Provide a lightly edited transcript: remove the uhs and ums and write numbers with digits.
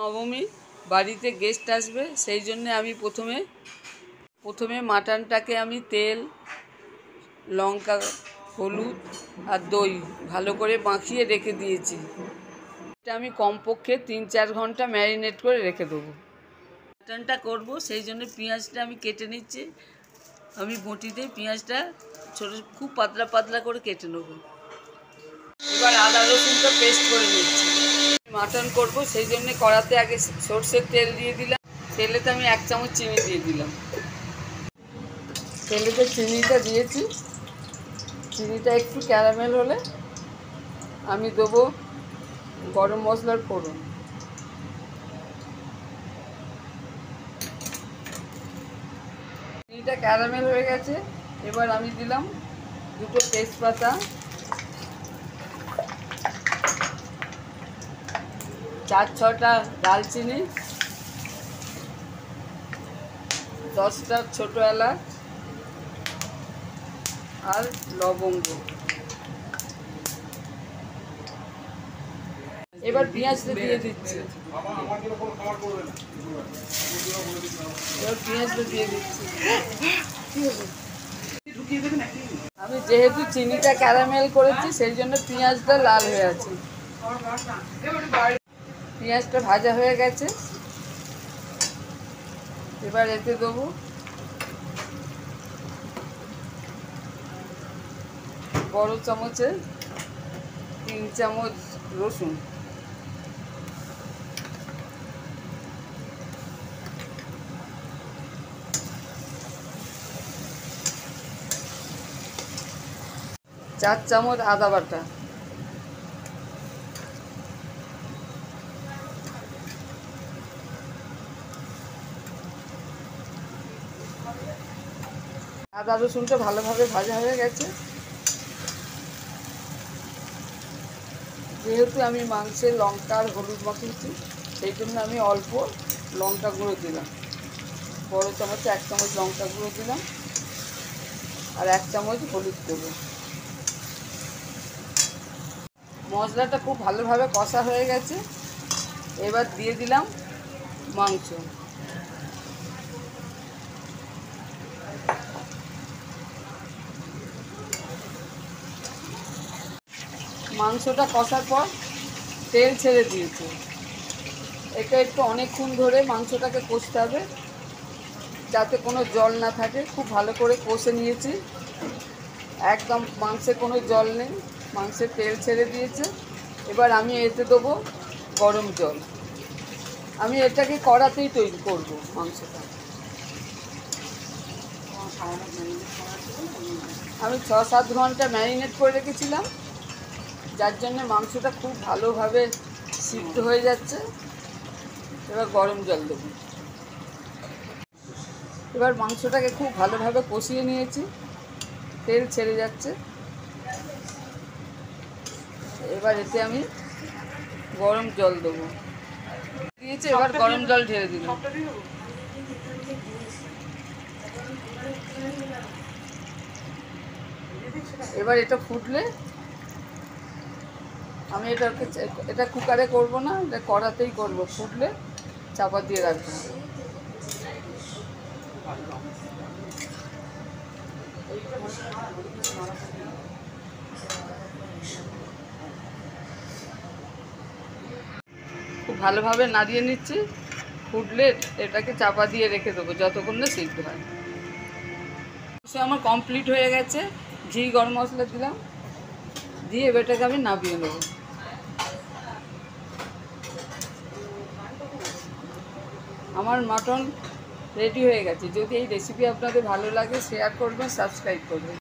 নবমী বাড়িতে গেস্ট আসবে, সেই জন্যে আমি প্রথমে মাটনটাকে আমি তেল, লঙ্কা, হলুদ আর দই ভালো করে মাখিয়ে রেখে দিয়েছি। এটা আমি কমপক্ষে 3-4 ঘন্টা ম্যারিনেট করে রেখে দেবো। মাটনটা করবো সেই জন্য পেঁয়াজটা আমি কেটে নিচ্ছি। আমি বটিতে পেঁয়াজটা খুব পাতলা পাতলা করে কেটে নেবো। এবার আদা রসুনটা পেস্ট করে নিচ্ছি। মাটন করবো সেই জন্য কড়াতে আগে সর্ষের তেল দিয়ে দিলাম। তেলেতে আমি 1 চামচ চিনি দিয়ে দিলাম। তেলেতে চিনিটা দিয়েছি। চিনিটা একটু ক্যারামেল হলে আমি দেবো গরম মশলার ফোড়ন। চিনিটা ক্যারামেল হয়ে গেছে, এবার আমি দিলাম 2টো তেজপাতা, 4-6টা দালচিনি, 10টা ছোটো এলাচ আর লবঙ্গ। এবার পেঁয়াজটা দিয়ে দিচ্ছি। আমি যেহেতু চিনিটা ক্যারামেল করেছি সেই জন্য পেঁয়াজটা লাল হয়ে আছে। পেঁয়াজটা ভাজা হয়ে গেছে, এবার এতে দেবো বড় চামচে 3 চামচ রসুন, চার চামচ আদা বাটা, আদা রসুনটা ভালোভাবে ভাজা হয়ে গেছে। যেহেতু আমি মাংসে লঙ্কা আর হলুদ মাখিয়েছি সেই জন্য আমি অল্প লঙ্কা গুঁড়ো দিলাম। বড় চামচে 1 চামচ লঙ্কা গুঁড়ো দিলাম আর 1 চামচ হলুদ দেবো। মশলাটা খুব ভালোভাবে কষা হয়ে গেছে, এবার দিয়ে দিলাম মাংস। মাংসটা কষার পর তেল ছেড়ে দিয়েছে। এটা একটু অনেকক্ষণ ধরে মাংসটাকে কষতে হবে যাতে কোনো জল না থাকে। খুব ভালো করে কষে নিয়েছি, একদম মাংসে কোনো জল নেই, মাংসে তেল ছেড়ে দিয়েছে। এবার আমি এতে দেবো গরম জল। আমি এটাকে কড়াতেই তৈরি করব মাংসটা। আমি 6-7 ঘন্টা ম্যারিনেট করে রেখেছিলাম, যার জন্য মাংসটা খুব ভালোভাবে সিদ্ধ হয়ে যাচ্ছে। এবার গরম জল দেবো। এবার মাংসটাকে খুব ভালোভাবে কষিয়ে নিয়েছি, তেল ছেড়ে যাচ্ছে। এবার এতে আমি গরম জল দেবো দিয়েছি, এবার গরম জল ঢেলে দিলাম। এবার এটা ফুটলে আমি এটা কুকারে করব না, এটা কড়াতেই করব। ফুটলে চাপা দিয়ে রাখবো। খুব ভালোভাবে নাড়িয়ে নিচ্ছি। ফুটলে এটাকে চাপা দিয়ে রেখে দেবো যতক্ষণ না সিদ্ধ হয়। আমার কমপ্লিট হয়ে গেছে। ঘি, গরম মশলা দিলাম, দিয়ে এবার এটাকে আমি নামিয়ে নেব। আমার মাটন রেডি হয়ে গেছে। যদি এই রেসিপি আপনাদের ভালো লাগে শেয়ার করবেন, সাবস্ক্রাইব করবেন।